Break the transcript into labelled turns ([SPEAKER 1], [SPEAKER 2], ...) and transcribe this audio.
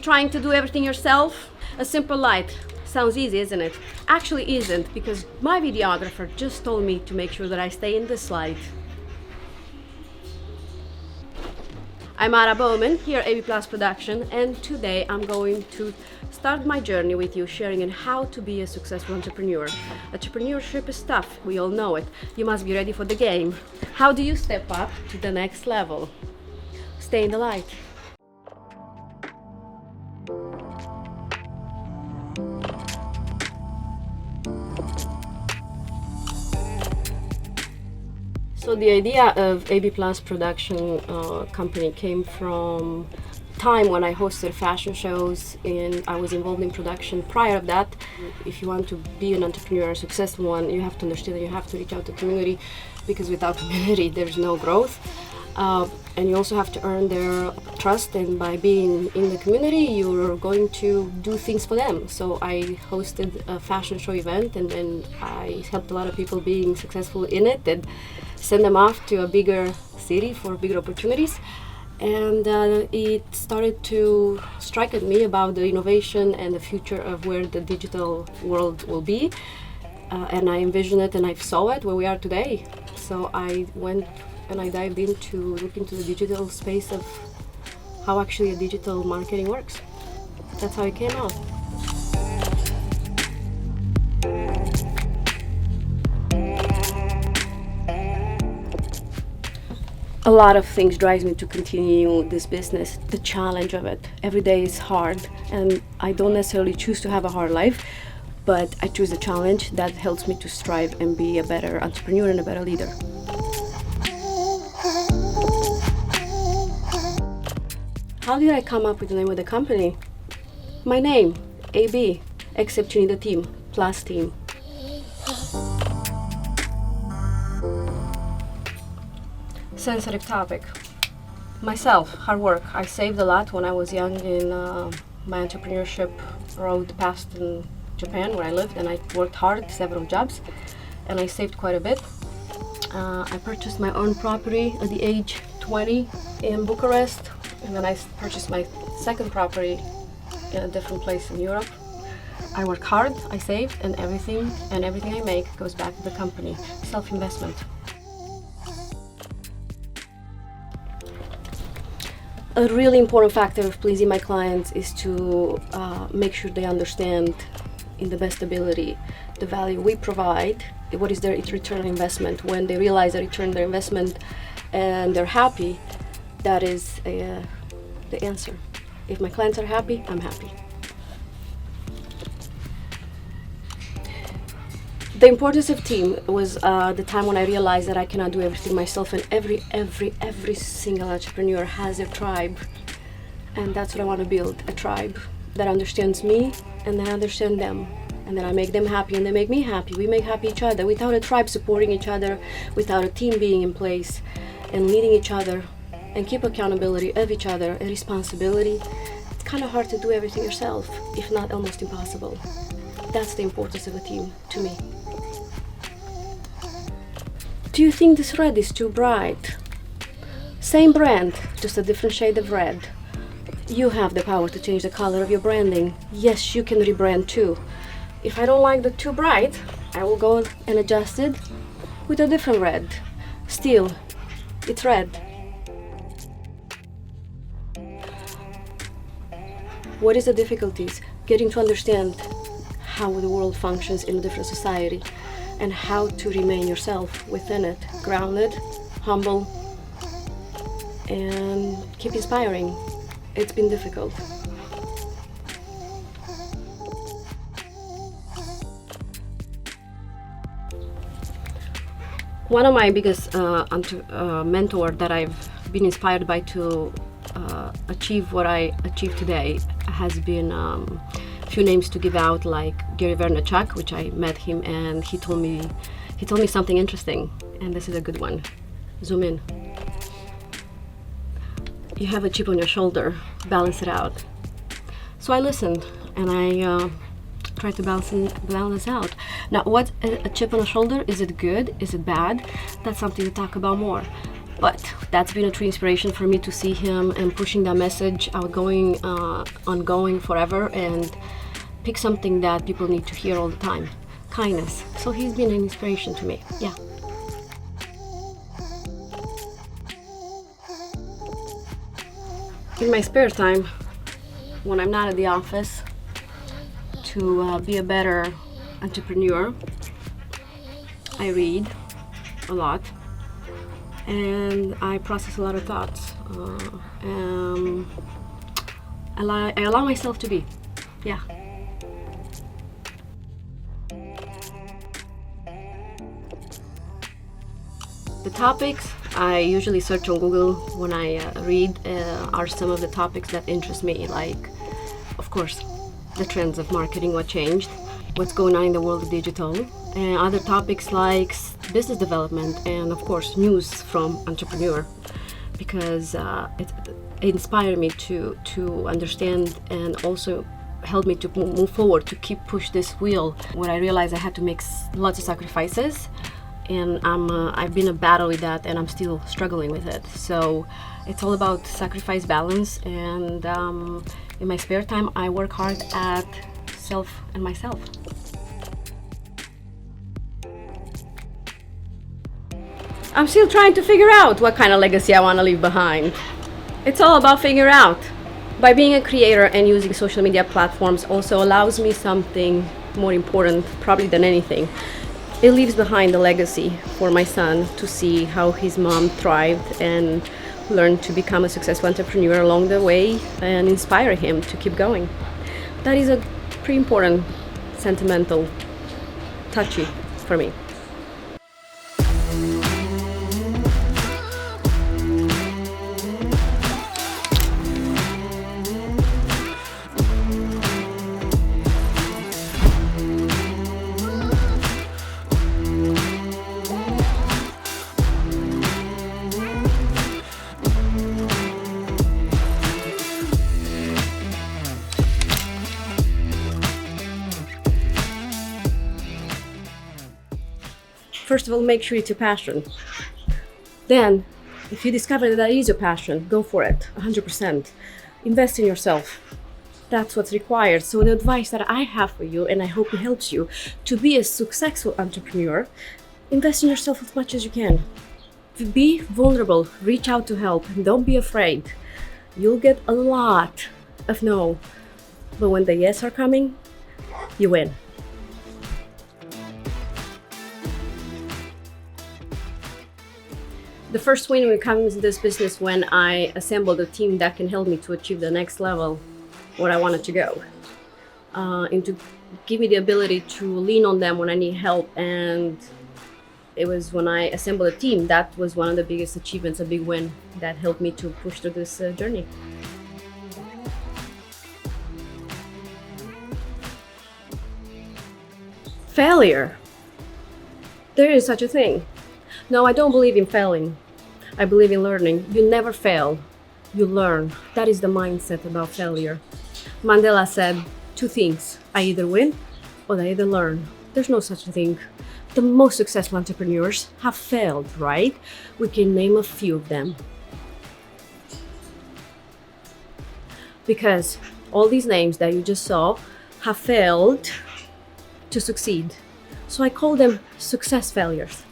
[SPEAKER 1] trying to do everything yourself? A simple light. Sounds easy, isn't it? Actually isn't, because my videographer just told me to make sure that I stay in this light. I'm Ara Bowman, here at AB Plus Production, and today I'm going to start my journey with you, sharing in how to be a successful entrepreneur. Entrepreneurship is tough, we all know it. You must be ready for the game. How do you step up to the next level? Stay in the light. So the idea of AB Plus Production company came from time when I hosted fashion shows and I was involved in production. Prior to that, if you want to be an entrepreneur, a successful one, you have to understand that you have to reach out to the community, because without community there's no growth. And you also have to earn their trust, and by being in the community you're going to do things for them. So I hosted a fashion show event, and then I helped a lot of people being successful in it and send them off to a bigger city for bigger opportunities. And it started to strike at me about the innovation and the future of where the digital world will be. And I envisioned it and I saw it where we are today. So I went and I dived into look into the digital space of how actually a digital marketing works. That's how it came out. A lot of things drives me to continue this business. The challenge of it. Every day is hard, and I don't necessarily choose to have a hard life, but I choose a challenge that helps me to strive and be a better entrepreneur and a better leader. How did I come up with the name of the company? My name, AB, except you need a team, plus team. Sensitive topic. Myself, hard work. I saved a lot when I was young in my entrepreneurship road past in Japan where I lived, and I worked hard, several jobs, and I saved quite a bit. I purchased my own property at the age 20 in Bucharest, and then I purchased my second property in a different place in Europe. I work hard, I save, and everything I make goes back to the company. Self-investment. A really important factor of pleasing my clients is to make sure they understand in the best ability the value we provide, what is their return on investment. When they realize the return on their investment and they're happy, that is the answer. If my clients are happy, I'm happy. The importance of team was the time when I realized that I cannot do everything myself, and every single entrepreneur has a tribe, and that's what I want to build, a tribe that understands me and then I understand them, and then I make them happy and they make me happy. We make happy each other. Without a tribe supporting each other, without a team being in place and leading each other and keep accountability of each other and responsibility, it's kind of hard to do everything yourself, if not almost impossible. That's the importance of a team to me. Do you think this red is too bright? Same brand, just a different shade of red. You have the power to change the color of your branding. Yes, you can rebrand too. If I don't like the too bright, I will go and adjust it with a different red. Still, it's red. What is the difficulties? Getting to understand how the world functions in a different society, and how to remain yourself within it, grounded, humble, and keep inspiring. It's been difficult. One of my biggest mentor that I've been inspired by to achieve what I achieve today has been few names to give out, like Gary Vaynerchuk, which I met him and he told me something interesting, and this is a good one. Zoom in. You have a chip on your shoulder, balance it out. So I listened and I tried to balance out. Now, what a chip on the shoulder, is it good? Is it bad? That's something to talk about more. But that's been a true inspiration for me to see him and pushing that message outgoing, ongoing forever, and pick something that people need to hear all the time: kindness. So he's been an inspiration to me. Yeah. In my spare time, when I'm not at the office, to be a better entrepreneur, I read a lot and I process a lot of thoughts. I allow myself to be. Yeah. The topics I usually search on Google when I read are some of the topics that interest me, like, of course, the trends of marketing, what changed, what's going on in the world of digital, and other topics like business development, and of course news from entrepreneur, because it inspired me to understand and also helped me to move forward, to keep push this wheel when I realized I had to make lots of sacrifices. And I've been in a battle with that, and I'm still struggling with it. So it's all about sacrifice, balance, and in my spare time I work hard at self and myself. I'm still trying to figure out what kind of legacy I want to leave behind. It's all about figuring out. By being a creator and using social media platforms also allows me something more important probably than anything. It leaves behind a legacy for my son to see how his mom thrived and learned to become a successful entrepreneur along the way, and inspire him to keep going. That is a pretty important, sentimental, touchy for me. First of all, make sure it's your passion. Then, if you discover that is your passion, go for it, 100%. Invest in yourself. That's what's required. So the advice that I have for you, and I hope it helps you to be a successful entrepreneur, invest in yourself as much as you can. Be vulnerable, reach out to help, and don't be afraid. You'll get a lot of no, but when the yes are coming, you win. The first win when it comes to this business, when I assembled a team that can help me to achieve the next level, where I wanted to go, and to give me the ability to lean on them when I need help. And it was when I assembled a team, that was one of the biggest achievements, a big win that helped me to push through this journey. Failure. There is such a thing. No, I don't believe in failing. I believe in learning. You never fail, you learn. That is the mindset about failure. Mandela said 2 things: I either win or I either learn. There's no such thing. The most successful entrepreneurs have failed, right? We can name a few of them. Because all these names that you just saw have failed to succeed. So I call them success failures.